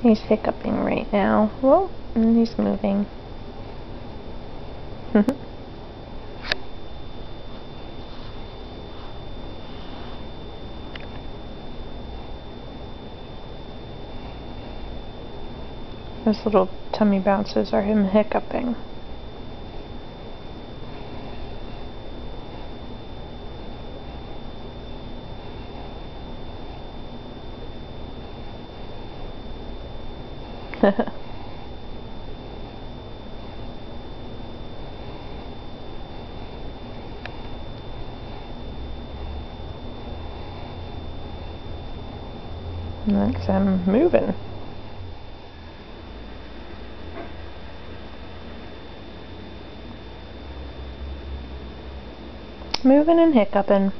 He's hiccuping right now. Whoa, and he's moving. Those little tummy bounces are him hiccuping. That's him moving. Moving and hiccuping.